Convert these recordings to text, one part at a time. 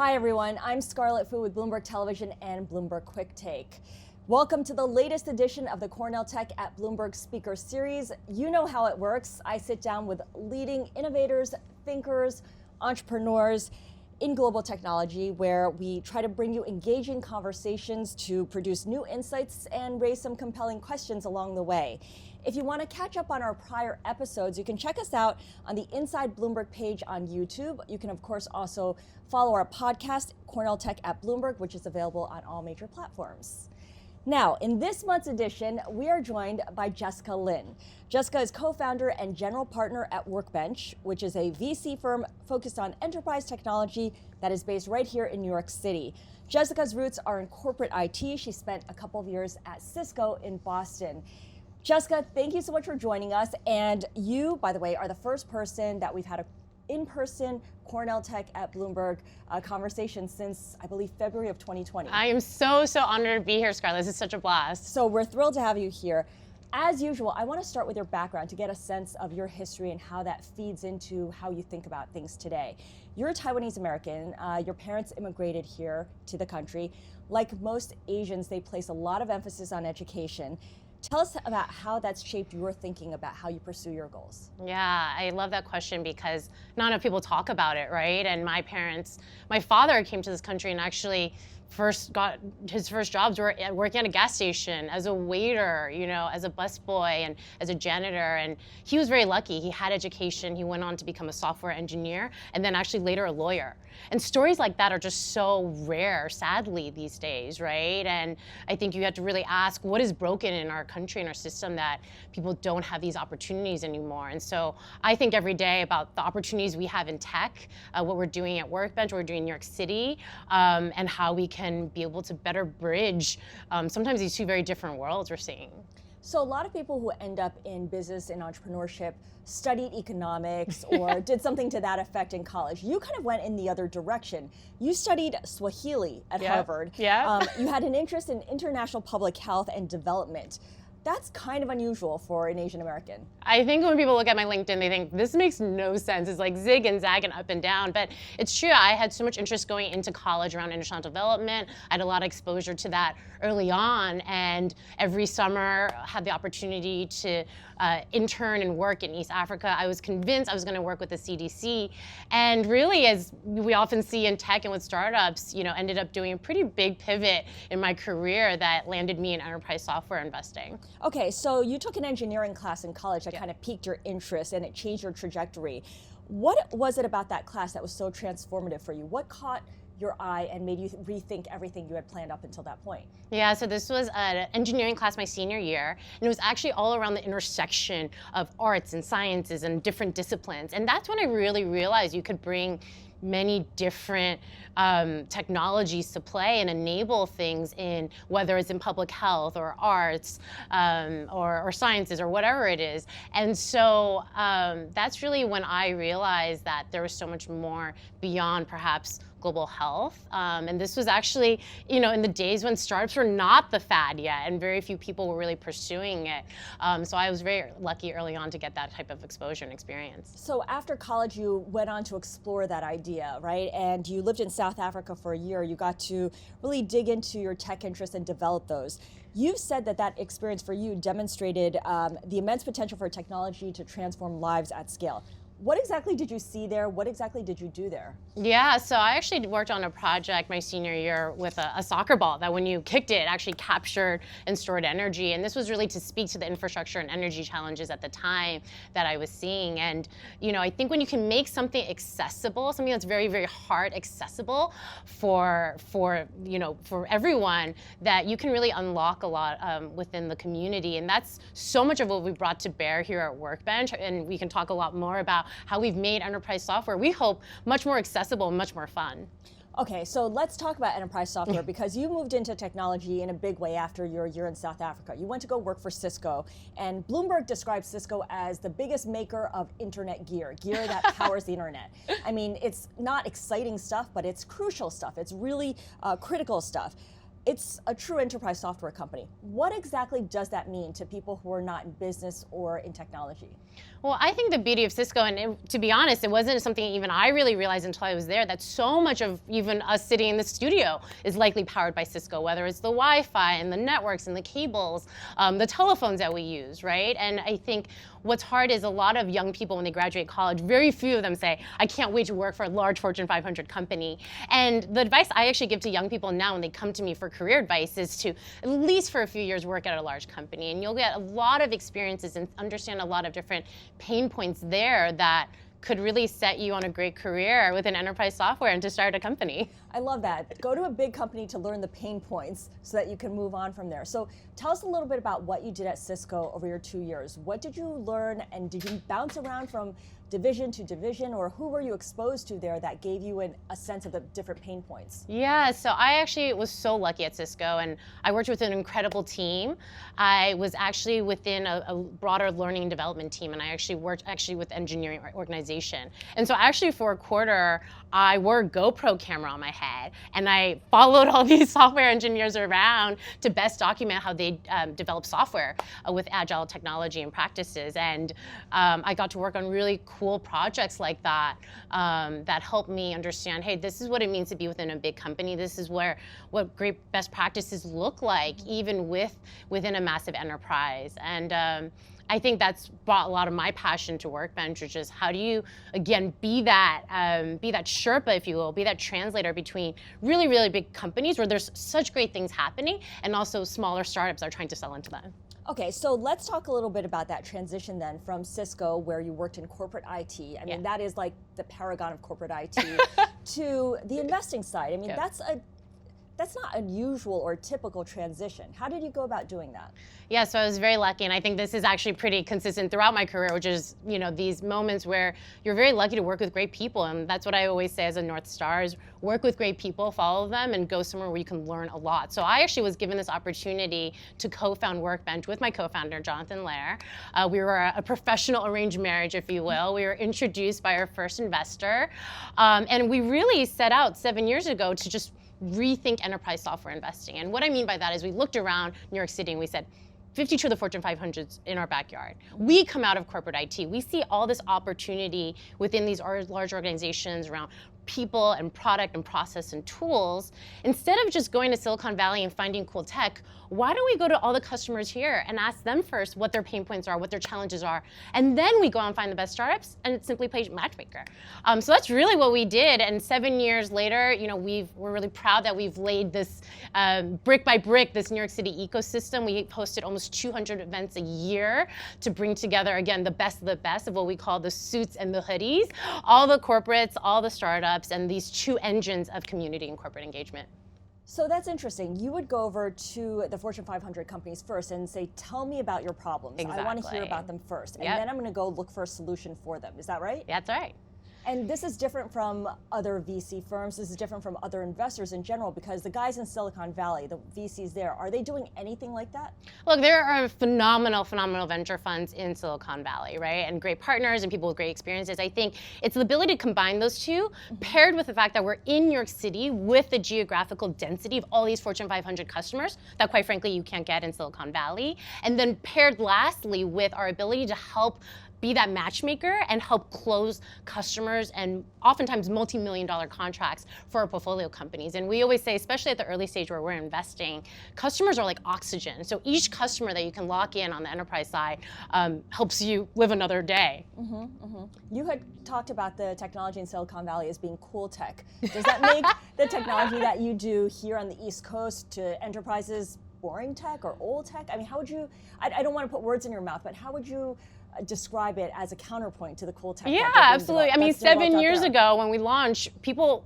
Hi everyone, I'm Scarlet with Bloomberg Television and Bloomberg Quicktake. Welcome to the latest edition of the Cornell Tech at Bloomberg Speaker Series. You know how it works. I sit down with leading innovators, thinkers, entrepreneurs in global technology, where we try to bring you engaging conversations to produce new insights and raise some compelling questions along the way. If you want to catch up on our prior episodes, you can check us out on the Inside Bloomberg page on YouTube. You can, of course, also follow our podcast, Cornell Tech at Bloomberg, which is available on all major platforms. Now, in this month's edition, we are joined by Jessica Lin. Jessica is co-founder and general partner at Workbench, which is a VC firm focused on enterprise technology that is based right here in New York City. Jessica's roots are in corporate IT. She spent a couple of years at Cisco in Boston. Jessica, thank you so much for joining us. And you, by the way, are the first person that we've had an in-person Cornell Tech at Bloomberg conversation since, I believe, February of 2020. I am so honored to be here, Scarlet. This is such a blast. So we're thrilled to have you here. As usual, I want to start with your background to get a sense of your history and how that feeds into how you think about things today. You're a Taiwanese American. Your parents immigrated here to the country. Like most Asians, they place a lot of emphasis on education. Tell us about how that's shaped your thinking about how you pursue your goals. Yeah, I love that question because not enough people talk about it, right? And my father came to this country and actually got his first jobs were working at a gas station as a waiter, as a busboy and as a janitor. And he was very lucky. He had education. He went on to become a software engineer and then actually later a lawyer. And stories like that are just so rare, sadly, these days, right? And I think you have to really ask what is broken in our country and our system that people don't have these opportunities anymore. And so I think every day about the opportunities we have in tech, what we're doing at Workbench, what we're doing in New York City, and how we can be able to better bridge sometimes these two very different worlds we're seeing. So a lot of people who end up in business and entrepreneurship studied economics or did something to that effect in college. You kind of went in the other direction. You studied Swahili at Harvard. Yeah. You had an interest in international public health and development. That's kind of unusual for an Asian American. I think when people look at my LinkedIn, they think this makes no sense. It's like zig and zag and up and down, but it's true. I had so much interest going into college around international development. I had a lot of exposure to that early on, and every summer had the opportunity to intern and work in East Africa. I was convinced I was going to work with the CDC, and really, as we often see in tech and with startups, ended up doing a pretty big pivot in my career that landed me in enterprise software investing. Okay, so you took an engineering class in college that kind of piqued your interest and it changed your trajectory. What was it about that class that was so transformative for you? What caught your eye and made you rethink everything you had planned up until that point? Yeah, so this was an engineering class my senior year, and it was actually all around the intersection of arts and sciences and different disciplines. And that's when I really realized you could bring many different technologies to play and enable things in, whether it's in public health or arts or sciences or whatever it is. And so that's really when I realized that there was so much more beyond perhaps global health. And this was actually, in the days when startups were not the fad yet and very few people were really pursuing it. So I was very lucky early on to get that type of exposure and experience. So after college, you went on to explore that idea, right? And you lived in South Africa for a year. You got to really dig into your tech interests and develop those. You've said that experience for you demonstrated the immense potential for technology to transform lives at scale. What exactly did you see there? What exactly did you do there? Yeah, so I actually worked on a project my senior year with a soccer ball that when you kicked it actually captured and stored energy. And this was really to speak to the infrastructure and energy challenges at the time that I was seeing. And I think when you can make something accessible, something that's very, very hard accessible for everyone, that you can really unlock a lot within the community. And that's so much of what we brought to bear here at Workbench. And we can talk a lot more about how we've made enterprise software, we hope, much more accessible and much more fun. Okay, so let's talk about enterprise software because you moved into technology in a big way after your year in South Africa. You went to go work for Cisco, and Bloomberg describes Cisco as the biggest maker of internet gear that powers the internet. I mean, it's not exciting stuff, but it's crucial stuff. It's really critical stuff. it's a true enterprise software company. What exactly does that mean to people who are not in business or in technology? Well, I think the beauty of Cisco, and to be honest, it wasn't something even I really realized until I was there, that so much of even us sitting in the studio is likely powered by Cisco, whether it's the Wi-Fi and the networks and the cables, the telephones that we use, right? And I think what's hard is a lot of young people when they graduate college, very few of them say, I can't wait to work for a large Fortune 500 company. And the advice I actually give to young people now when they come to me for career advice is to, at least for a few years, work at a large company. And you'll get a lot of experiences and understand a lot of different pain points there that could really set you on a great career within enterprise software and to start a company. I love that. Go to a big company to learn the pain points so that you can move on from there. So tell us a little bit about what you did at Cisco over your 2 years. What did you learn, and did you bounce around from division to division, or who were you exposed to there that gave you a sense of the different pain points? Yeah, so I actually was so lucky at Cisco, and I worked with an incredible team. I was actually within a broader learning and development team, and I actually worked with engineering organization. And so actually for a quarter, I wore a GoPro camera on my head, and I followed all these software engineers around to best document how they develop software with agile technology and practices. And I got to work on really cool projects like that that helped me understand, hey, this is what it means to be within a big company. This is what great best practices look like, even within a massive enterprise. And I think that's brought a lot of my passion to Workbench, which is how do you, again, be that Sherpa, if you will, be that translator between really, really big companies where there's such great things happening, and also smaller startups that are trying to sell into that. Okay, so let's talk a little bit about that transition then from Cisco, where you worked in corporate IT. I mean, that is like the paragon of corporate IT, to the investing side. I mean, that's not unusual or typical transition. How did you go about doing that? Yeah, so I was very lucky, and I think this is actually pretty consistent throughout my career, which is, these moments where you're very lucky to work with great people, and that's what I always say as a North Star is work with great people, follow them, and go somewhere where you can learn a lot. So I actually was given this opportunity to co-found Workbench with my co-founder, Jonathan Lair. We were a professional arranged marriage, if you will. We were introduced by our first investor, and we really set out 7 years ago to just rethink enterprise software investing. And what I mean by that is we looked around New York City and we said, 52 of the Fortune 500s in our backyard. We come out of corporate IT. We see all this opportunity within these large organizations around people and product and process and tools. Instead of just going to Silicon Valley and finding cool tech, why don't we go to all the customers here and ask them first what their pain points are, what their challenges are, and then we go and find the best startups and simply play matchmaker. So that's really what we did. And 7 years later, we're really proud that we've laid this brick by brick, this New York City ecosystem. We hosted almost 200 events a year to bring together, again, the best of what we call the suits and the hoodies, all the corporates, all the startups, and these two engines of community and corporate engagement. So that's interesting. You would go over to the Fortune 500 companies first and say, tell me about your problems. Exactly. I want to hear about them first. And then I'm going to go look for a solution for them. Is that right? That's right. And this is different from other VC firms. This is different from other investors in general, because the guys in Silicon Valley, the VCs there, are they doing anything like that? Look, there are phenomenal venture funds in Silicon Valley, right? And great partners and people with great experiences. I think it's the ability to combine those two, paired with the fact that we're in New York City with the geographical density of all these Fortune 500 customers that, quite frankly, you can't get in Silicon Valley. And then paired lastly with our ability to help be that matchmaker and help close customers and oftentimes multi-million-dollar contracts for our portfolio companies. And we always say, especially at the early stage where we're investing, customers are like oxygen. So each customer that you can lock in on the enterprise side helps you live another day. You had talked about the technology in Silicon Valley as being cool tech. Does that make the technology that you do here on the East Coast to enterprises boring tech or old tech? I mean, how would you, I don't want to put words in your mouth, but how would you describe it as a counterpoint to the cool tech? Yeah, absolutely. I mean, 7 years ago when we launched,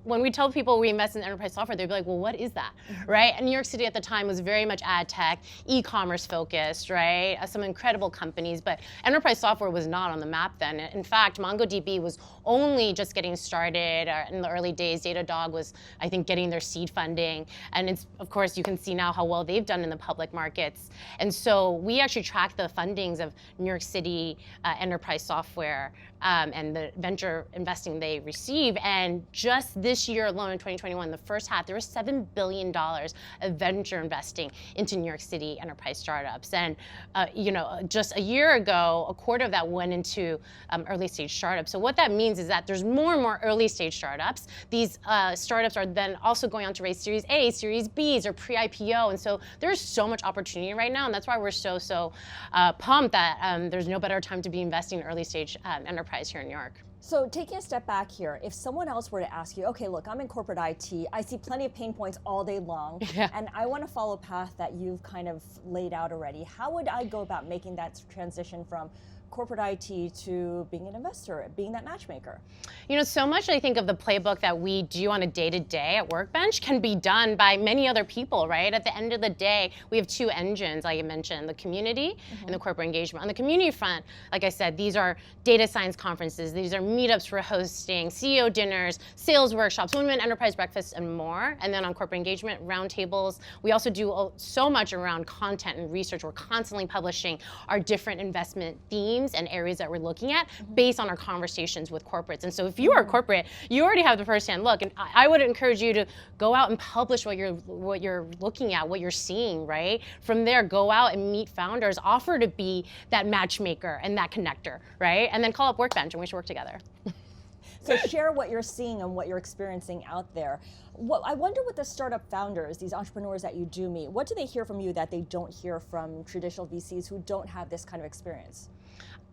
when we tell people we invest in enterprise software, they'd be like, well, what is that, right? And New York City at the time was very much ad tech, e-commerce focused, right? Some incredible companies, but enterprise software was not on the map then. In fact, MongoDB was only just getting started in the early days. Datadog was, I think, getting their seed funding. And it's, of course, you can see now how well they've done in the public markets. And so we actually track the fundings of New York City enterprise software and the venture investing they receive. And just this year alone in 2021, the first half, there was $7 billion of venture investing into New York City enterprise startups. And just a year ago, a quarter of that went into early stage startups. So what that means is that there's more and more early stage startups. These startups are then also going on to raise Series A, Series Bs, or pre-IPO. And so there's so much opportunity right now. And that's why we're so pumped that there's no better time to be investing in early stage enterprise here in New York. So taking a step back here, if someone else were to ask you, okay, look, I'm in corporate IT, I see plenty of pain points all day long, and I want to follow a path that you've kind of laid out already, how would I go about making that transition from corporate IT to being an investor, being that matchmaker? So much I think of the playbook that we do on a day-to-day at Workbench can be done by many other people, right? At the end of the day, we have two engines, like you mentioned, the community and the corporate engagement. On the community front, like I said, these are data science conferences, these are meetups we're hosting, CEO dinners, sales workshops, women enterprise breakfasts, and more. And then on corporate engagement, roundtables. We also do so much around content and research. We're constantly publishing our different investment themes and areas that we're looking at based on our conversations with corporates. And so if you are a corporate, you already have the first-hand look. And I would encourage you to go out and publish what you're looking at, what you're seeing, right? From there, go out and meet founders, offer to be that matchmaker and that connector, right? And then call up Workbench and we should work together. So share what you're seeing and what you're experiencing out there. I wonder what the startup founders, these entrepreneurs that you do meet, what do they hear from you that they don't hear from traditional VCs who don't have this kind of experience?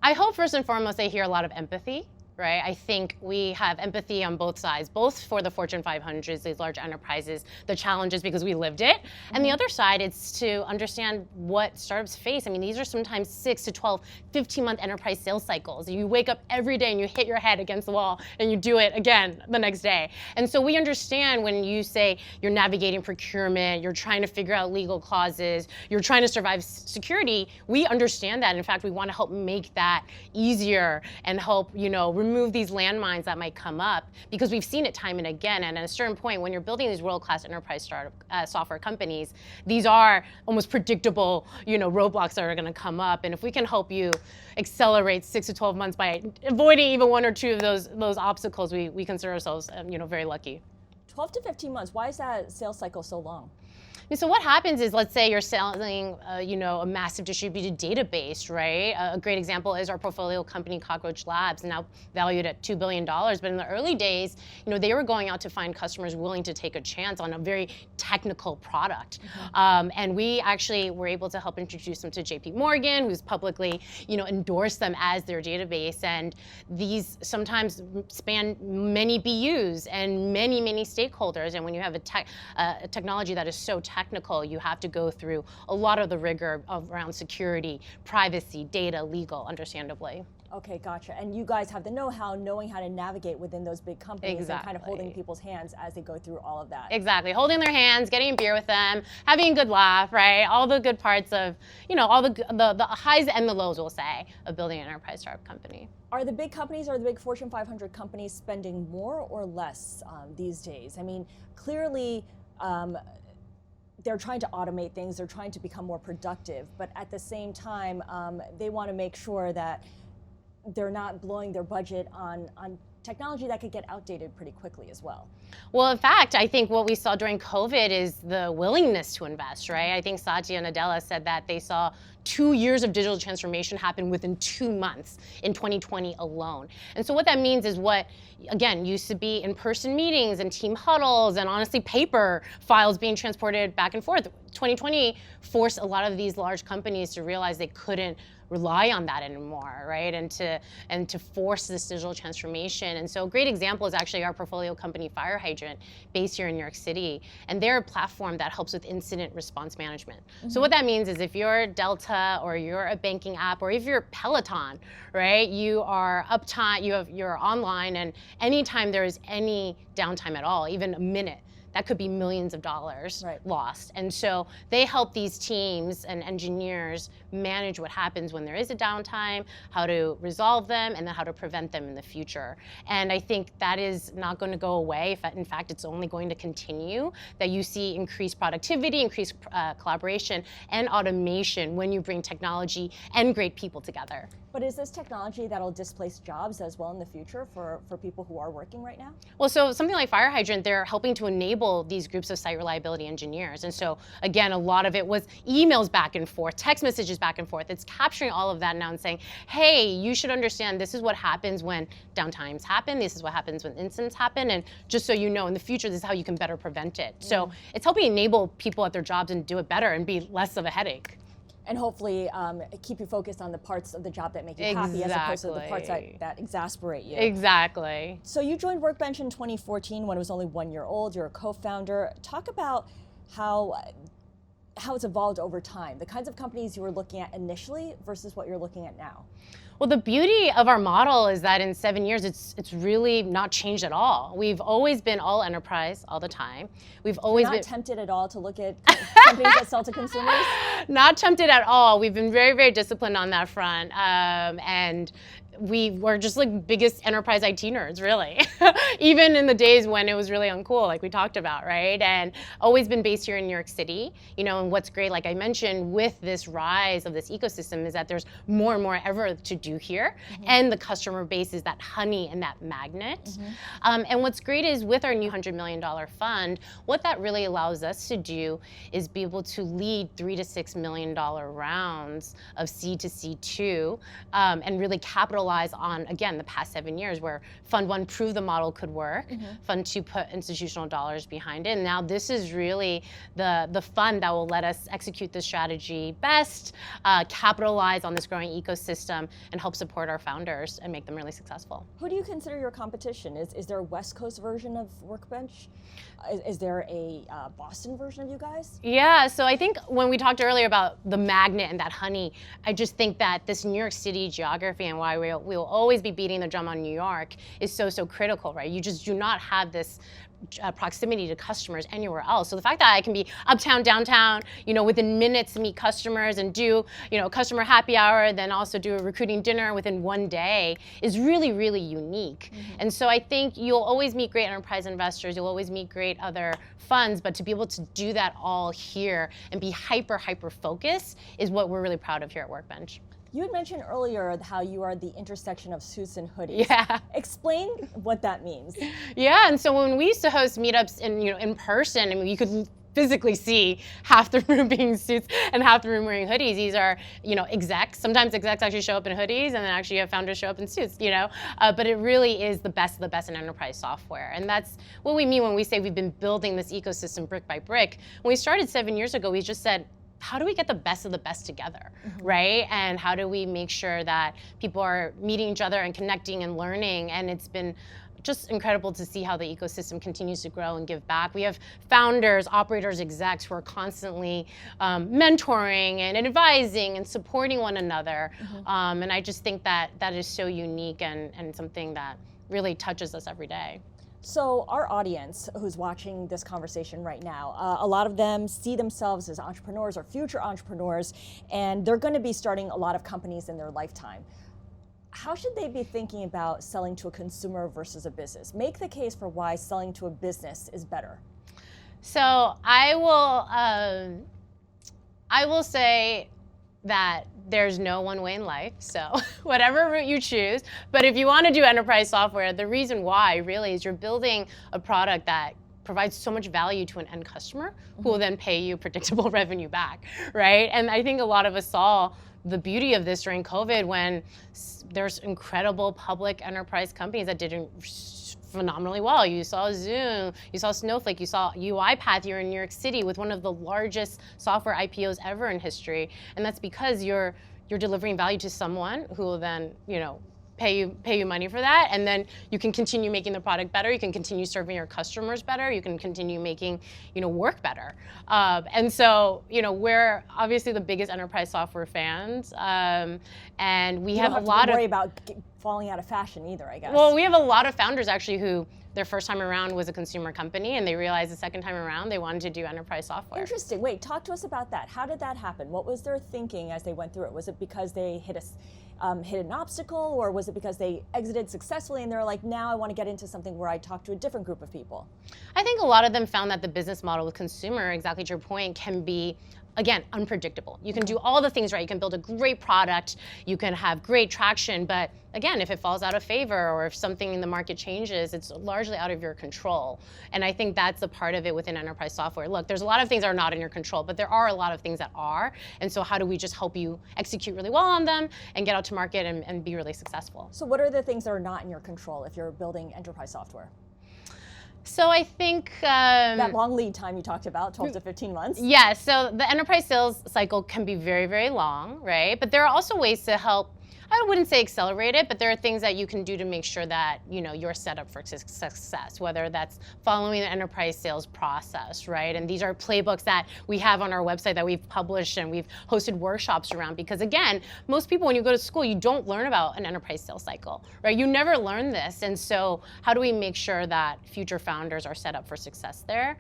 I hope first and foremost they hear a lot of empathy, right? I think we have empathy on both sides, both for the Fortune 500s, these large enterprises, the challenges because we lived it. And the other side, it's to understand what startups face. I mean, these are sometimes 6 to 12, 15-month enterprise sales cycles. You wake up every day and you hit your head against the wall and you do it again the next day. And so we understand when you say you're navigating procurement, you're trying to figure out legal clauses, you're trying to survive security, we understand that. In fact, we want to help make that easier and help, remove these landmines that might come up, because we've seen it time and again. And at a certain point, when you're building these world-class enterprise startup software companies, these are almost predictable, roadblocks that are going to come up. And if we can help you accelerate 6 to 12 months by avoiding even one or two of those obstacles, we consider ourselves, very lucky. 12 to 15 months. Why is that sales cycle so long? So what happens is, let's say you're selling, a massive distributed database, right? A great example is our portfolio company, Cockroach Labs, now valued at $2 billion. But in the early days, they were going out to find customers willing to take a chance on a very technical product. And we actually were able to help introduce them to JP Morgan, who's publicly, endorsed them as their database. And these sometimes span many BUs and many stakeholders. And when you have a technology that is so technical, you have to go through a lot of the rigor around security, privacy, data, legal, understandably. Okay, gotcha. And you guys have the know-how, knowing how to navigate within those big companies and kind of holding people's hands as they go through all of that. Exactly. Holding their hands, getting a beer with them, having a good laugh, right? All the good parts of, all the highs and the lows, we'll say, of building an enterprise startup company. Are the big companies, are the big Fortune 500 companies spending more or less these days? I mean, clearly, they're trying to automate things, they're trying to become more productive, but at the same time, they want to make sure that they're not blowing their budget on technology that could get outdated pretty quickly as well. Well, in fact, I think what we saw during COVID is the willingness to invest, right? I think Satya Nadella said that they saw 2 years of digital transformation happen within 2 months in 2020 alone. And so what that means is what, again, used to be in-person meetings and team huddles and honestly paper files being transported back and forth. 2020 forced a lot of these large companies to realize they couldn't rely on that anymore, right? And to force this digital transformation. And so a great example is actually our portfolio company, Fire Hydrant, based here in New York City. And they're a platform that helps with incident response management. So what that means is if you're Delta or you're a banking app or if you're Peloton, right? You are uptime, you're online, and anytime there is any downtime at all, even a minute, that could be millions of dollars lost. And so they help these teams and engineers manage what happens when there is a downtime, how to resolve them, and then how to prevent them in the future. And I think that is not going to go away. In fact, it's only going to continue, that you see increased productivity, increased collaboration, and automation when you bring technology and great people together. But is this technology that'll displace jobs as well in the future for people who are working right now? Well, so something like Fire Hydrant, they're helping to enable these groups of site reliability engineers. And so again, a lot of it was emails back and forth, text messages back and forth. It's capturing all of that now and saying, hey, you should understand this is what happens when downtimes happen. This is what happens when incidents happen. And just so you know, in the future, this is how you can better prevent it. So it's helping enable people at their jobs and do it better and be less of a headache. And hopefully keep you focused on the parts of the job that make you happy as opposed to the parts that exasperate you. Exactly. So you joined Workbench in 2014 when it was only 1 year old. You're a co-founder. Talk about how it's evolved over time, the kinds of companies you were looking at initially versus what you're looking at now. Well, the beauty of our model is that in 7 years, it's really not changed at all. We've always been all enterprise all the time. We've always been tempted at all to look at companies that sell to consumers? Not tempted at all. We've been very, very disciplined on that front. And we were just like biggest enterprise IT nerds, really. Even in the days when it was really uncool, like we talked about, right? And always been based here in New York City. And what's great, like I mentioned, with this rise of this ecosystem is that there's more and more ever to do here. And the customer base is that honey and that magnet. And what's great is with our new $100 million fund, what that really allows us to do is be able to lead $3 to $6 million rounds of C to C2 and really capitalize on, again, the past 7 years where Fund 1 proved the model could work, Fund 2 put institutional dollars behind it, and now this is really the fund that will let us execute this strategy best, capitalize on this growing ecosystem, and help support our founders and make them really successful. Who do you consider your competition? Is there a West Coast version of Workbench? Is there a Boston version of you guys? Yeah, so I think when we talked earlier about the magnet and that honey, I just think that this New York City geography and why we'll always be beating the drum on New York is so critical, right? You just do not have this proximity to customers anywhere else. So the fact that I can be uptown, downtown, within minutes meet customers and do, customer happy hour, then also do a recruiting dinner within 1 day is really, really unique. And so I think you'll always meet great enterprise investors, you'll always meet great other funds, but to be able to do that all here and be hyper focused is what we're really proud of here at Workbench. You had mentioned earlier how you are the intersection of suits and hoodies. Yeah. Explain what that means. Yeah, and so when we used to host meetups in person, I mean, you could physically see half the room being suits and half the room wearing hoodies. These are, execs. Sometimes execs actually show up in hoodies, and then actually you have founders show up in suits, But it really is the best of the best in enterprise software. And that's what we mean when we say we've been building this ecosystem brick by brick. When we started 7 years ago, we just said, how do we get the best of the best together, right? And how do we make sure that people are meeting each other and connecting and learning? And it's been just incredible to see how the ecosystem continues to grow and give back. We have founders, operators, execs who are constantly mentoring and advising and supporting one another. And I just think that is so unique and something that really touches us every day. So our audience who's watching this conversation right now, a lot of them see themselves as entrepreneurs or future entrepreneurs, and they're going to be starting a lot of companies in their lifetime. How should they be thinking about selling to a consumer versus a business? Make the case for why selling to a business is better. So I will say that there's no one way in life, so whatever route you choose. But if you want to do enterprise software, the reason why really is you're building a product that provides so much value to an end customer who will then pay you predictable revenue back, right? And I think a lot of us saw the beauty of this during COVID when there's incredible public enterprise companies that did phenomenally well. You saw Zoom, you saw Snowflake, you saw UiPath here in New York City with one of the largest software IPOs ever in history. And that's because you're delivering value to someone who will then, pay you money for that, and then you can continue making the product better, you can continue serving your customers better, you can continue making work better. And so we're obviously the biggest enterprise software fans, and we have a lot of worry about falling out of fashion either, I guess. Well, we have a lot of founders actually who their first time around was a consumer company, and they realized the second time around they wanted to do enterprise software. Interesting. Wait, talk to us about that. How did that happen? What was their thinking as they went through it? Was it because they hit an obstacle, or was it because they exited successfully and they're like, now I want to get into something where I talk to a different group of people? I think a lot of them found that the business model with consumer, exactly to your point, can be again, unpredictable. You can do all the things right. You can build a great product, you can have great traction, but again, if it falls out of favor or if something in the market changes, it's largely out of your control. And I think that's a part of it within enterprise software. Look, there's a lot of things that are not in your control, but there are a lot of things that are. And so how do we just help you execute really well on them and get out to market and be really successful? So what are the things that are not in your control if you're building enterprise software? So I think that long lead time you talked about, 12 to 15 months. Yeah, so the enterprise sales cycle can be very, very long, right? But there are also ways to help, I wouldn't say accelerate it, but there are things that you can do to make sure that you're set up for success, whether that's following the enterprise sales process, right? And these are playbooks that we have on our website that we've published and we've hosted workshops around, because again, most people when you go to school, you don't learn about an enterprise sales cycle, right? You never learn this. And so how do we make sure that future founders are set up for success there?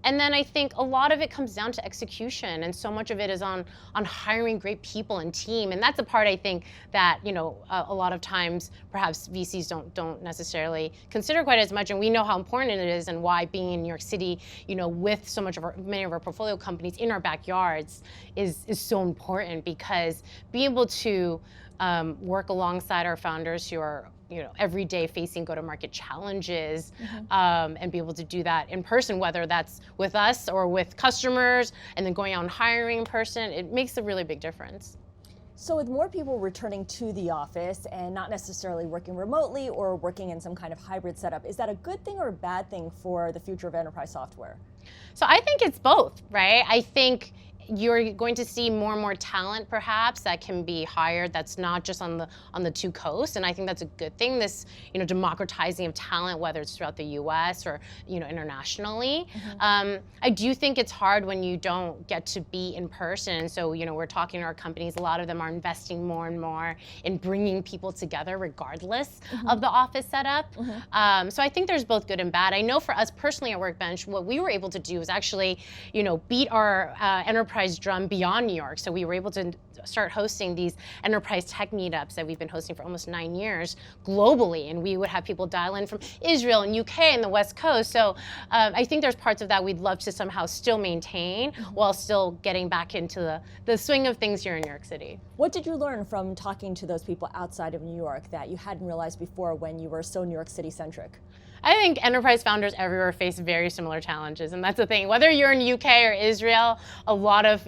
And then I think a lot of it comes down to execution, and so much of it is on hiring great people and team. And that's a part I think that a lot of times perhaps VCs don't necessarily consider quite as much. And we know how important it is, and why being in New York City, with so much of many of our portfolio companies in our backyards is so important, because being able to work alongside our founders who are every day facing go-to-market challenges, and be able to do that in person, whether that's with us or with customers, and then going out and hiring in person, it makes a really big difference. So with more people returning to the office and not necessarily working remotely or working in some kind of hybrid setup, is that a good thing or a bad thing for the future of enterprise software? So I think it's both, right? I think you're going to see more and more talent perhaps that can be hired that's not just on the two coasts, and I think that's a good thing, this democratizing of talent, whether it's throughout the US or internationally. I do think it's hard when you don't get to be in person. So we're talking to our companies, a lot of them are investing more and more in bringing people together regardless of the office setup. So I think there's both good and bad. I know for us personally at Workbench, what we were able to do is actually beat our enterprise drum beyond New York. So we were able to start hosting these enterprise tech meetups that we've been hosting for almost 9 years globally. And we would have people dial in from Israel and UK and the West Coast. So I think there's parts of that we'd love to somehow still maintain while still getting back into the swing of things here in New York City. What did you learn from talking to those people outside of New York that you hadn't realized before when you were so New York City centric? I think enterprise founders everywhere face very similar challenges, and that's the thing. Whether you're in UK or Israel, a lot of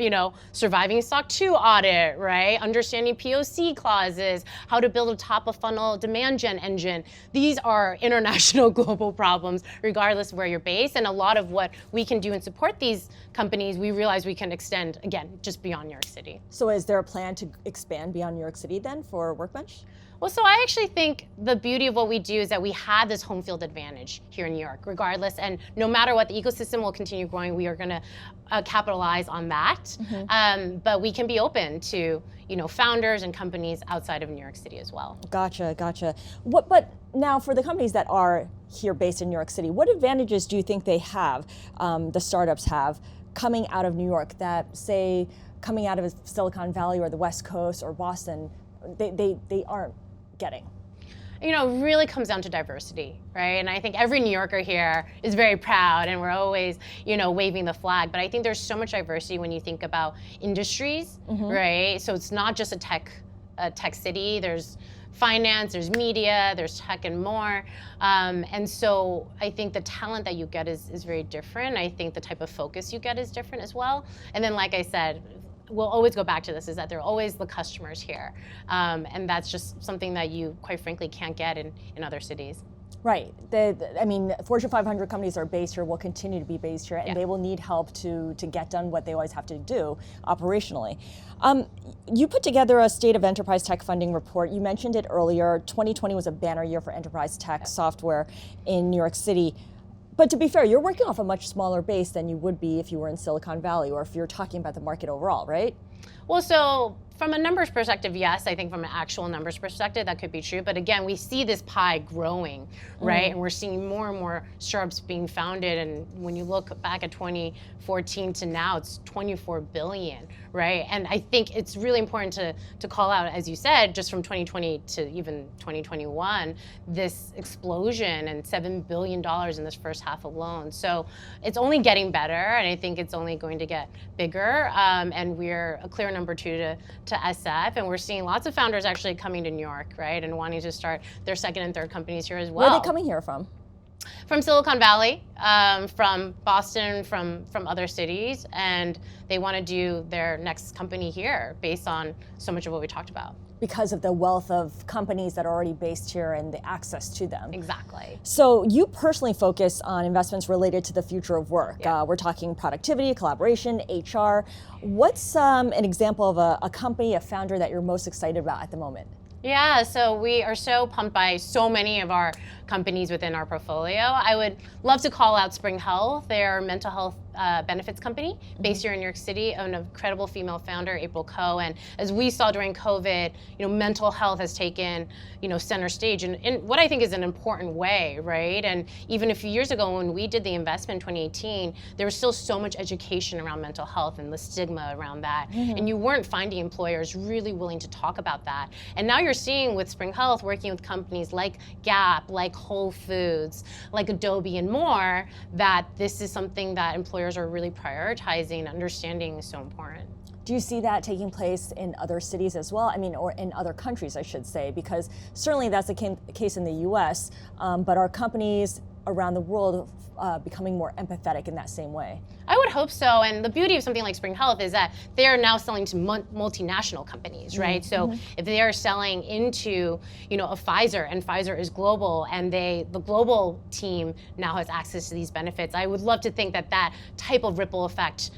surviving SOC 2 audit, right? Understanding POC clauses, how to build a top of funnel demand gen engine. These are international global problems, regardless of where you're based. And a lot of what we can do and support these companies, we realize we can extend again just beyond New York City. So is there a plan to expand beyond New York City then for Workbench? Well, so I actually think the beauty of what we do is that we have this home field advantage here in New York, regardless, and no matter what, the ecosystem will continue growing. We are going to capitalize on that, but we can be open to founders and companies outside of New York City as well. Gotcha. But now for the companies that are here based in New York City, what advantages do you think they have, the startups have, coming out of New York that, say, coming out of Silicon Valley or the West Coast or Boston, they aren't getting? It really comes down to diversity, right? And I think every New Yorker here is very proud, and we're always, waving the flag. But I think there's so much diversity when you think about industries, right? So it's not just a tech city. There's finance, there's media, there's tech and more. And so I think the talent that you get is very different. I think the type of focus you get is different as well. And then, like I said, we'll always go back to this, is that there are always the customers here. And that's just something that you, quite frankly, can't get in other cities. Right. I mean, Fortune 500 companies are based here, will continue to be based here, and they will need help to get done what they always have to do operationally. You put together a State of Enterprise Tech Funding report. You mentioned it earlier. 2020 was a banner year for enterprise tech software in New York City. But to be fair, you're working off a much smaller base than you would be if you were in Silicon Valley or if you're talking about the market overall, right? Well, so from a numbers perspective, yes. I think from an actual numbers perspective, that could be true. But again, we see this pie growing, right? And we're seeing more and more startups being founded. And when you look back at 2014 to now, it's 24 billion, right? And I think it's really important to call out, as you said, just from 2020 to even 2021, this explosion and $7 billion in this first half alone. So it's only getting better, and I think it's only going to get bigger. And we're a clear number 2 to SF, and we're seeing lots of founders actually coming to New York, right, and wanting to start their second and third companies here as well. Where are they coming here from? From Silicon Valley, from Boston, from other cities, and they want to do their next company here based on so much of what we talked about. Because of the wealth of companies that are already based here and the access to them. Exactly. So you personally focus on investments related to the future of work. Yeah. We're talking productivity, collaboration, HR. What's an example of a company, a founder that you're most excited about at the moment? Yeah, so we are so pumped by so many of our companies within our portfolio. I would love to call out Spring Health. They're a mental health benefits company based here in New York City, an incredible female founder, April Coe. And as we saw during COVID, mental health has taken, center stage in what I think is an important way, right? And even a few years ago when we did the investment in 2018, there was still so much education around mental health and the stigma around that. And you weren't finding employers really willing to talk about that. And now you're seeing with Spring Health, working with companies like Gap, like Whole Foods, like Adobe and more, that this is something that employers are really prioritizing, understanding is so important. Do you see that taking place in other cities as well? I mean, or in other countries, I should say, because certainly that's the case in the US, but are companies around the world becoming more empathetic in that same way? I would hope so, and the beauty of something like Spring Health is that they are now selling to multinational companies, right? So if they are selling into, a Pfizer, and Pfizer is global, and the global team now has access to these benefits, I would love to think that that type of ripple effect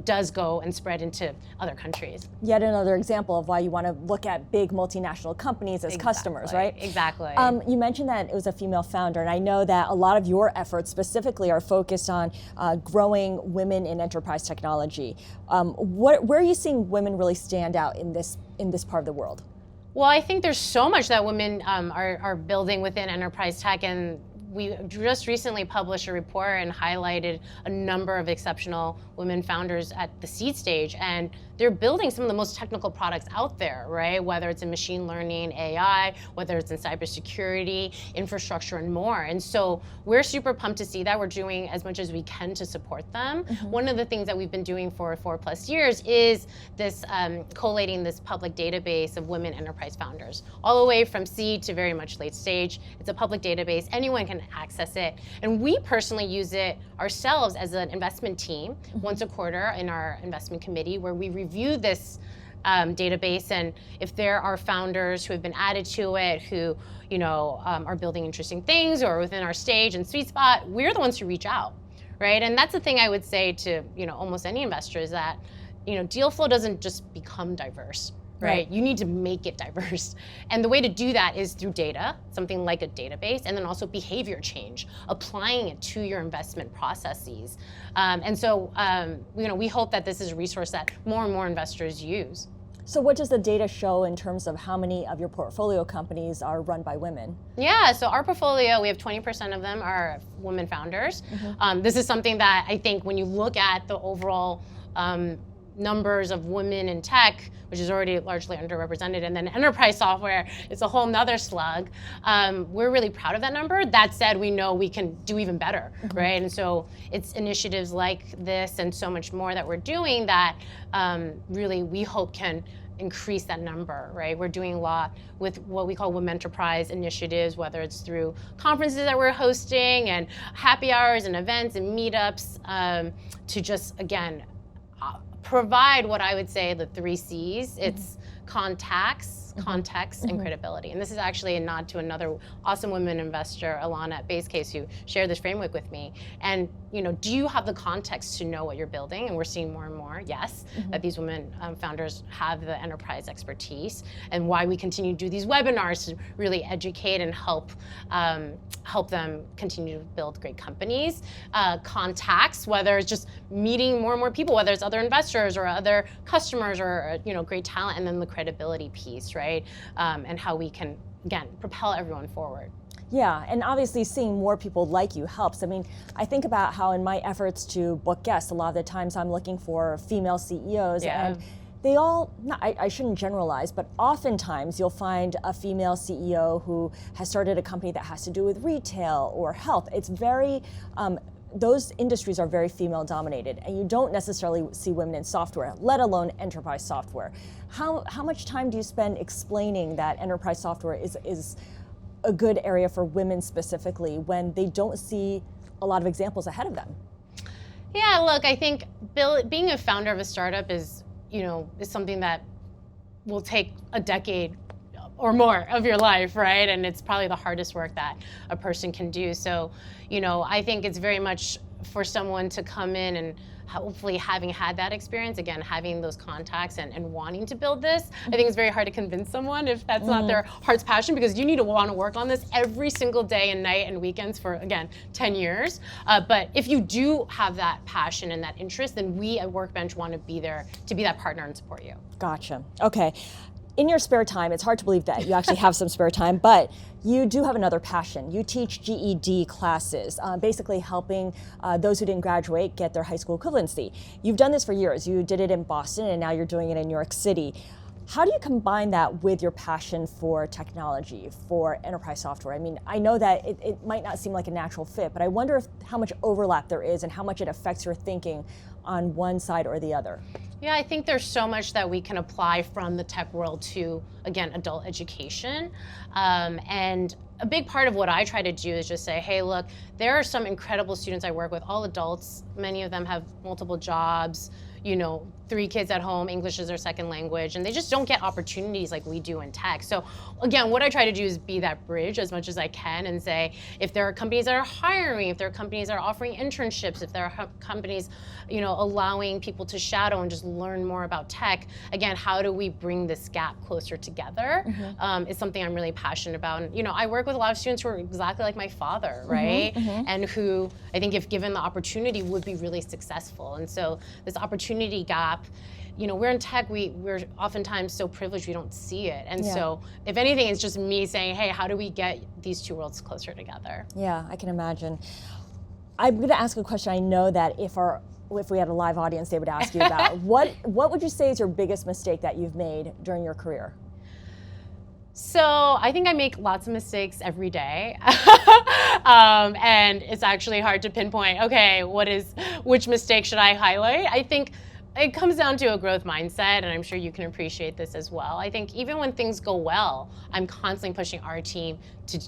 does go and spread into other countries. Yet another example of why you want to look at big multinational companies as customers, right? Exactly. You mentioned that it was a female founder, and I know that a lot of your efforts specifically are focused on growing women in enterprise technology. Where are you seeing women really stand out in this part of the world? Well, I think there's so much that women are building within enterprise tech, and we just recently published a report and highlighted a number of exceptional women founders at the seed stage, and they're building some of the most technical products out there, right? Whether it's in machine learning, AI, whether it's in cybersecurity, infrastructure, and more. And so we're super pumped to see that. We're doing as much as we can to support them. One of the things that we've been doing for 4+ years is this collating this public database of women enterprise founders, all the way from seed to very much late stage. It's a public database. Anyone can access it. And we personally use it ourselves as an investment team once a quarter in our investment committee, where we review this database, and if there are founders who have been added to it who are building interesting things or within our stage and sweet spot, we're the ones who reach out, right? And that's the thing I would say to almost any investor is that deal flow doesn't just become diverse. Right? You need to make it diverse. And the way to do that is through data, something like a database, and then also behavior change, applying it to your investment processes. And so, we hope that this is a resource that more and more investors use. So what does the data show in terms of how many of your portfolio companies are run by women? Yeah, so our portfolio, we have 20% of them are women founders. This is something that I think when you look at the overall numbers of women in tech, which is already largely underrepresented, and then enterprise software, it's a whole nother slug. We're really proud of that number. That said, we know we can do even better, right? And so it's initiatives like this and so much more that we're doing that really we hope can increase that number, right? We're doing a lot with what we call women enterprise initiatives, whether it's through conferences that we're hosting and happy hours and events and meetups to just, again, provide what I would say the 3 C's. It's contacts, context, and credibility. And this is actually a nod to another awesome women investor, Alana at Base Case, who shared this framework with me. And do you have the context to know what you're building? And we're seeing more and more, yes, that these women founders have the enterprise expertise, and why we continue to do these webinars to really educate and help them continue to build great companies. Contacts, whether it's just meeting more and more people, whether it's other investors or other customers or great talent, and then the credibility piece, right? And how we can, again, propel everyone forward. Yeah, and obviously seeing more people like you helps. I mean, I think about how in my efforts to book guests, a lot of the times I'm looking for female CEOs, and they all, I shouldn't generalize, but oftentimes you'll find a female CEO who has started a company that has to do with retail or health. It's very, those industries are very female dominated, and you don't necessarily see women in software, let alone enterprise software. How much time do you spend explaining that enterprise software is a good area for women specifically when they don't see a lot of examples ahead of them? Yeah, look, I think being a founder of a startup is something that will take a decade or more of your life, right? And it's probably the hardest work that a person can do. So, I think it's very much for someone to come in and hopefully having had that experience, again, having those contacts and wanting to build this. I think it's very hard to convince someone if that's not their heart's passion, because you need to want to work on this every single day and night and weekends for, again, 10 years. But if you do have that passion and that interest, then we at Workbench want to be there to be that partner and support you. Gotcha. Okay. In your spare time, it's hard to believe that you actually have some spare time, but you do have another passion. You teach GED classes, basically helping those who didn't graduate get their high school equivalency. You've done this for years. You did it in Boston, and now you're doing it in New York City. How do you combine that with your passion for technology, for enterprise software? I mean, I know that it might not seem like a natural fit, but I wonder how much overlap there is and how much it affects your thinking on one side or the other. Yeah, I think there's so much that we can apply from the tech world to, again, adult education. And a big part of what I try to do is just say, hey, look, there are some incredible students I work with, all adults. Many of them have multiple jobs, 3 kids at home, English is their second language, and they just don't get opportunities like we do in tech. So again, what I try to do is be that bridge as much as I can and say, if there are companies that are hiring, if there are companies that are offering internships, if there are companies, allowing people to shadow and just learn more about tech, again, how do we bring this gap closer together? It's something I'm really passionate about. And, I work with a lot of students who are exactly like my father, right? And who I think if given the opportunity would be really successful. And so this opportunity gap, we're in tech, we're oftentimes so privileged we don't see it. And so if anything, it's just me saying, hey, how do we get these two worlds closer together? Yeah, I can imagine. I'm going to ask a question I know that if we had a live audience, they would ask you about. What would you say is your biggest mistake that you've made during your career? So I think I make lots of mistakes every day. And it's actually hard to pinpoint, okay, which mistake should I highlight? I think it comes down to a growth mindset, and I'm sure you can appreciate this as well. I think even when things go well, I'm constantly pushing our team to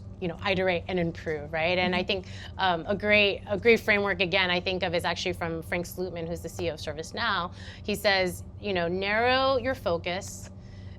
iterate and improve, right? And I think a great framework, again, I think of is actually from Frank Slootman, who's the CEO of ServiceNow. He says, narrow your focus,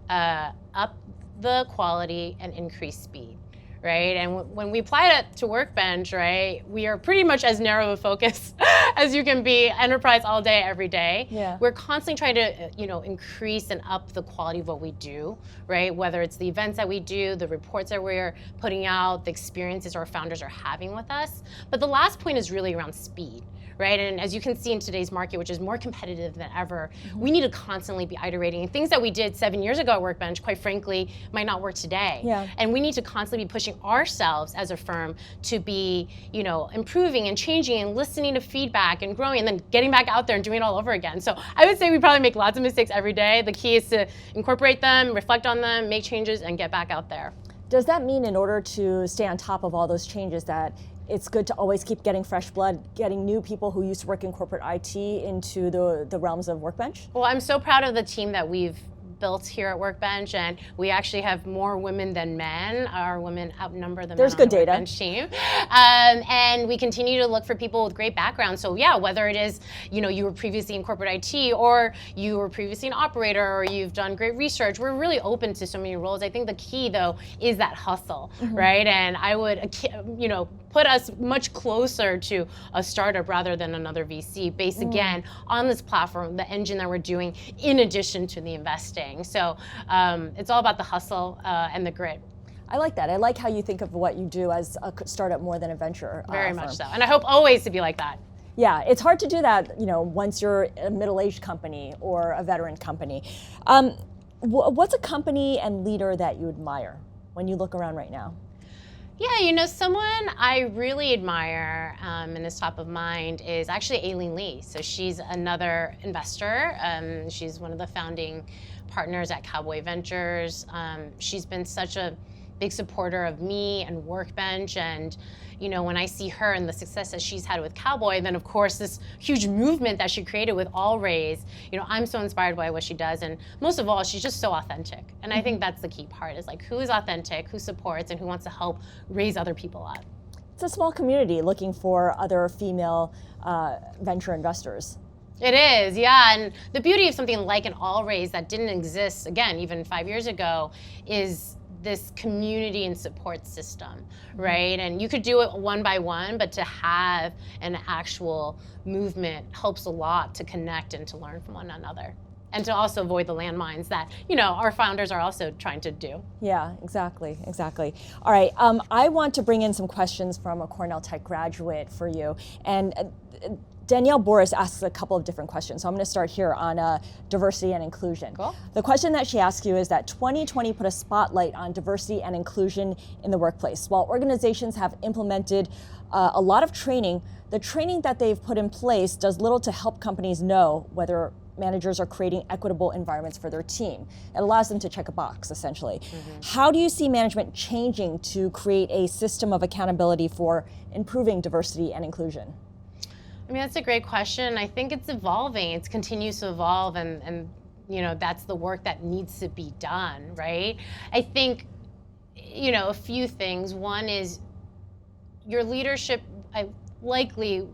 up the quality, and increase speed. Right? And when we apply that to Workbench, right, we are pretty much as narrow a focus as you can be, enterprise all day, every day. Yeah. We're constantly trying to, increase and up the quality of what we do, right? Whether it's the events that we do, the reports that we're putting out, the experiences our founders are having with us. But the last point is really around speed. Right? And as you can see in today's market, which is more competitive than ever, we need to constantly be iterating. And things that we did 7 years ago at Workbench, quite frankly, might not work today. Yeah. And we need to constantly be pushing ourselves as a firm to be, improving and changing and listening to feedback and growing and then getting back out there and doing it all over again. So I would say we probably make lots of mistakes every day. The key is to incorporate them, reflect on them, make changes, and get back out there. Does that mean in order to stay on top of all those changes that it's good to always keep getting fresh blood, getting new people who used to work in corporate IT into the realms of Workbench? Well, I'm so proud of the team that we've built here at Workbench, and we actually have more women than men. Our women outnumber the men There's on good the data. Workbench team. And we continue to look for people with great backgrounds. So yeah, whether it is, you were previously in corporate IT, or you were previously an operator, or you've done great research, we're really open to so many roles. I think the key though is that hustle, right? And I would, put us much closer to a startup rather than another VC based again on this platform, the engine that we're doing in addition to the investing. So it's all about the hustle and the grit. I like that. I like how you think of what you do as a startup more than a venture Very firm. much so. And I hope always to be like that. Yeah, it's hard to do that, once you're a middle-aged company or a veteran company. What's a company and leader that you admire when you look around right now? Yeah, someone I really admire and is top of mind is actually Aileen Lee. So she's another investor. She's one of the founding partners at Cowboy Ventures. She's been such a big supporter of me and Workbench, and when I see her and the success that she's had with Cowboy, and then of course this huge movement that she created with All Raise, I'm so inspired by what she does, and most of all, she's just so authentic. And I think that's the key part, is like who is authentic, who supports, and who wants to help raise other people up. It's a small community looking for other female venture investors. It is, yeah, and the beauty of something like an All Raise that didn't exist, again, even 5 years ago, is this community and support system, right? And you could do it one by one, but to have an actual movement helps a lot to connect and to learn from one another, and to also avoid the landmines that our founders are also trying to do. Yeah, exactly. All right, I want to bring in some questions from a Cornell Tech graduate for you, and Danielle Boris asks a couple of different questions. So I'm going to start here on diversity and inclusion. Cool. The question that she asks you is that 2020 put a spotlight on diversity and inclusion in the workplace. While organizations have implemented a lot of training, the training that they've put in place does little to help companies know whether managers are creating equitable environments for their team. It allows them to check a box, essentially. How do you see management changing to create a system of accountability for improving diversity and inclusion? I mean, that's a great question. I think it's evolving. It continues to evolve, and that's the work that needs to be done, right? I think, a few things. One is your leadership likely,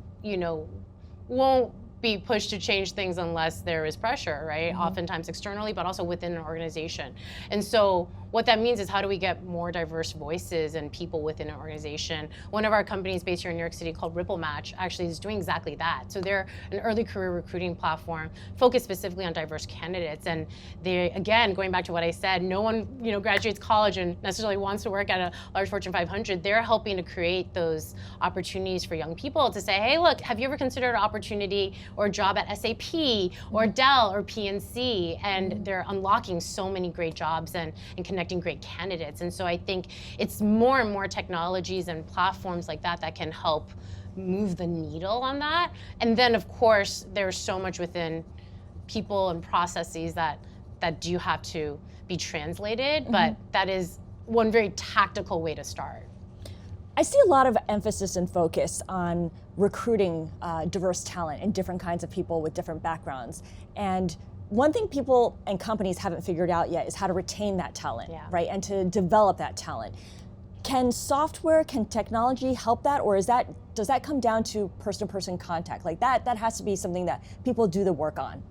won't be pushed to change things unless there is pressure, right? Oftentimes externally, but also within an organization. And so what that means is, how do we get more diverse voices and people within an organization? One of our companies based here in New York City called Ripple Match actually is doing exactly that. So they're an early career recruiting platform focused specifically on diverse candidates. And they, again, going back to what I said, no one graduates college and necessarily wants to work at a large Fortune 500. They're helping to create those opportunities for young people to say, hey, look, have you ever considered an opportunity or a job at SAP or Dell or PNC? And they're unlocking so many great jobs and connecting great candidates. And so I think it's more and more technologies and platforms like that that can help move the needle on that. And then of course, there's so much within people and processes that do have to be translated, but that is one very tactical way to start. I see a lot of emphasis and focus on recruiting diverse talent and different kinds of people with different backgrounds. And one thing people and companies haven't figured out yet is how to retain that talent, right? And to develop that talent. Can software, can technology help that, or does that come down to person-to-person contact? Like that has to be something that people do the work on.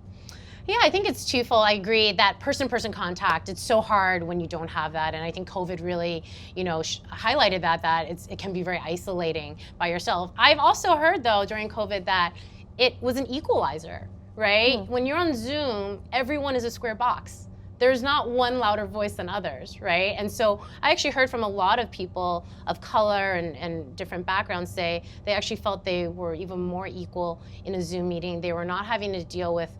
Yeah, I think it's twofold. I agree that person-to-person contact, it's so hard when you don't have that. And I think COVID really, highlighted that it can be very isolating by yourself. I've also heard though during COVID that it was an equalizer, right? When you're on Zoom, everyone is a square box. There's not one louder voice than others, right? And so I actually heard from a lot of people of color and different backgrounds say they actually felt they were even more equal in a Zoom meeting. They were not having to deal with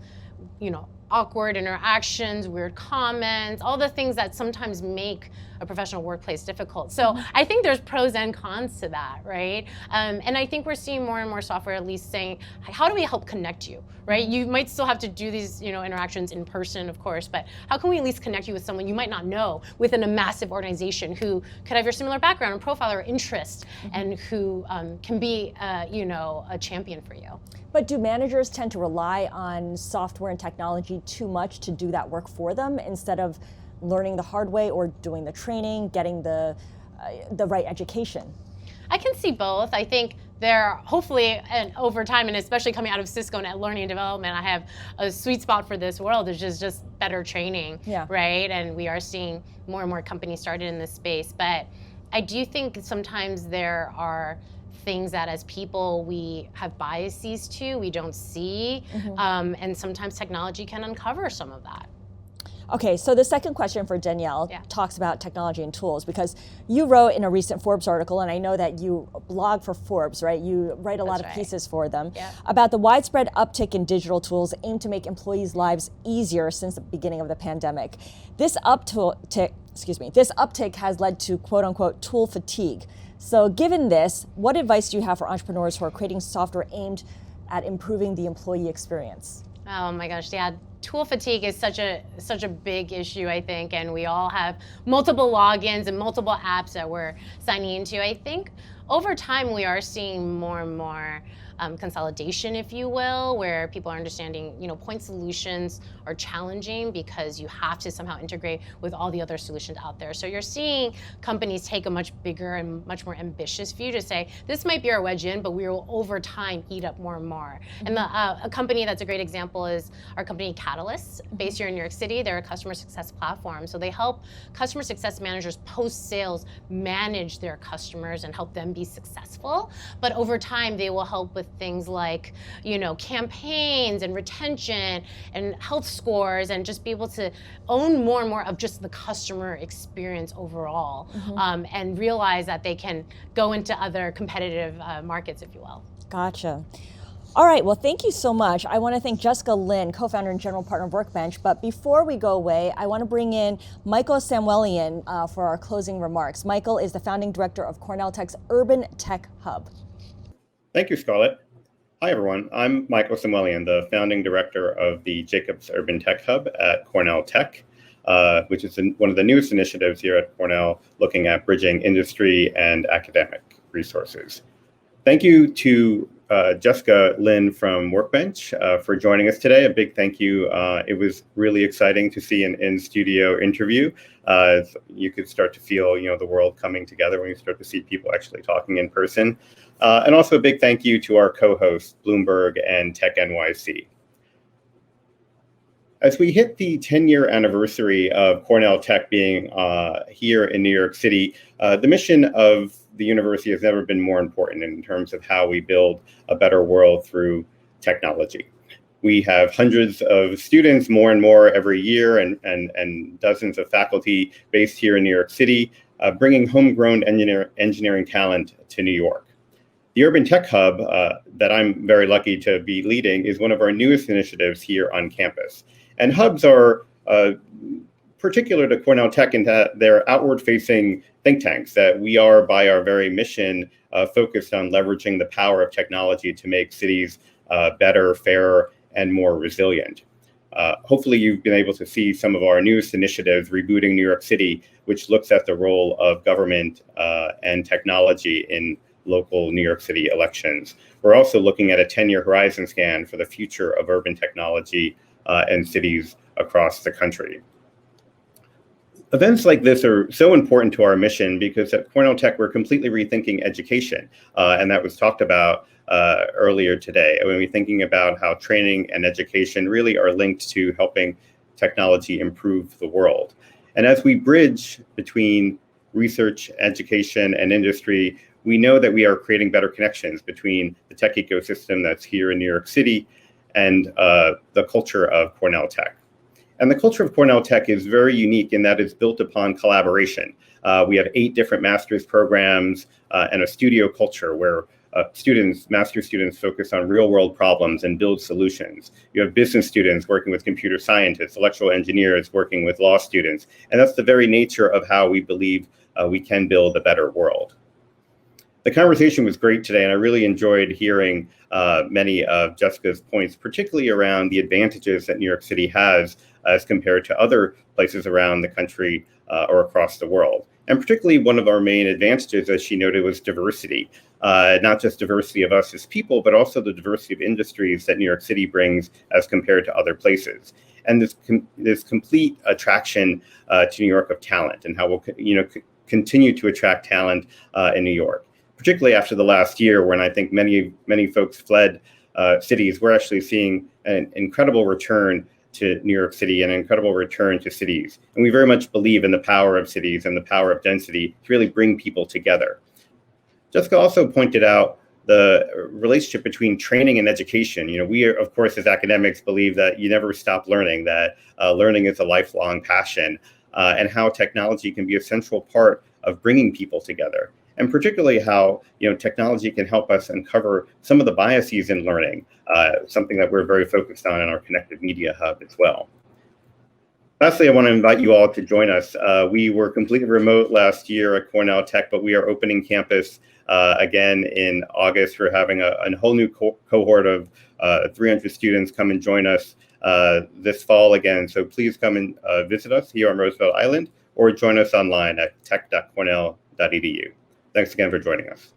awkward interactions, weird comments, all the things that sometimes make a professional workplace difficult. So I think there's pros and cons to that, right? And I think we're seeing more and more software at least saying, how do we help connect you, right? You might still have to do these interactions in person, of course, but how can we at least connect you with someone you might not know within a massive organization who could have your similar background and profile or interest, and who can be a champion for you. But do managers tend to rely on software and technology too much to do that work for them instead of learning the hard way or doing the training, getting the right education? I can see both. I think there, hopefully, and over time, and especially coming out of Cisco and learning and development, I have a sweet spot for this world, which is just better training, right? And we are seeing more and more companies started in this space. But I do think sometimes there are things that as people we have biases to, we don't see, and sometimes technology can uncover some of that. Okay, so the second question for Danielle talks about technology and tools, because you wrote in a recent Forbes article, and I know that you blog for Forbes, right? You write a lot of pieces for them about the widespread uptick in digital tools aimed to make employees' lives easier since the beginning of the pandemic. This uptick has led to quote unquote tool fatigue. So given this, what advice do you have for entrepreneurs who are creating software aimed at improving the employee experience? Oh my gosh, yeah. Tool fatigue is such a big issue, I think, and we all have multiple logins and multiple apps that we're signing into. I think over time we are seeing more and more consolidation, if you will, where people are understanding, point solutions are challenging because you have to somehow integrate with all the other solutions out there. So you're seeing companies take a much bigger and much more ambitious view to say, this might be our wedge in, but we will over time eat up more and more. And a company that's a great example is our company Catalyst, based here in New York City. They're a customer success platform. So they help customer success managers post-sales manage their customers and help them be successful. But over time, they will help with things like, campaigns and retention and health scores, and just be able to own more and more of just the customer experience overall, and realize that they can go into other competitive markets, if you will. Gotcha. All right, well, thank you so much. I want to thank Jessica Lin, co-founder and general partner of Workbench. But before we go away, I want to bring in Michael Samuelian for our closing remarks. Michael is the founding director of Cornell Tech's Urban Tech Hub. Thank you, Scarlet. Hi, everyone. I'm Michael Samuelian, the founding director of the Jacobs Urban Tech Hub at Cornell Tech, which is one of the newest initiatives here at Cornell, looking at bridging industry and academic resources. Thank you to Jessica Lin from Workbench for joining us today. A big thank you. It was really exciting to see an in-studio interview. You could start to feel, the world coming together when you start to see people actually talking in person. And also a big thank you to our co-hosts, Bloomberg and Tech NYC. As we hit the 10-year anniversary of Cornell Tech being here in New York City, the mission of the university has never been more important in terms of how we build a better world through technology. We have hundreds of students, more and more every year, and dozens of faculty based here in New York City, bringing homegrown engineering talent to New York. The Urban Tech Hub that I'm very lucky to be leading is one of our newest initiatives here on campus. And hubs are particular to Cornell Tech in that they're outward-facing think tanks, that we are, by our very mission, focused on leveraging the power of technology to make cities better, fairer, and more resilient. Hopefully you've been able to see some of our newest initiatives, Rebooting New York City, which looks at the role of government and technology in local New York City elections. We're also looking at a 10-year horizon scan for the future of urban technology and cities across the country. Events like this are so important to our mission because at Cornell Tech, we're completely rethinking education, and that was talked about earlier today. When we're thinking about how training and education really are linked to helping technology improve the world. And as we bridge between research, education, and industry, we know that we are creating better connections between the tech ecosystem that's here in New York City and the culture of Cornell Tech. And the culture of Cornell Tech is very unique in that it's built upon collaboration. We have 8 different master's programs and a studio culture where master's students focus on real world problems and build solutions. You have business students working with computer scientists, electrical engineers working with law students. And that's the very nature of how we believe we can build a better world. The conversation was great today, and I really enjoyed hearing many of Jessica's points, particularly around the advantages that New York City has as compared to other places around the country or across the world. And particularly one of our main advantages, as she noted, was diversity. Not just diversity of us as people, but also the diversity of industries that New York City brings as compared to other places. And this complete attraction to New York of talent, and how we'll continue to attract talent in New York. Particularly after the last year, when I think many folks fled cities, we're actually seeing an incredible return to New York City and an incredible return to cities. And we very much believe in the power of cities and the power of density to really bring people together. Jessica also pointed out the relationship between training and education. We are, of course, as academics, believe that you never stop learning, that learning is a lifelong passion, and how technology can be a central part of bringing people together. And particularly how technology can help us uncover some of the biases in learning, something that we're very focused on in our Connected Media Hub as well. Lastly, I want to invite you all to join us. We were completely remote last year at Cornell Tech, but we are opening campus again in August. We're having a whole new cohort of 300 students come and join us this fall again. So please come and visit us here on Roosevelt Island, or join us online at tech.cornell.edu. Thanks again for joining us.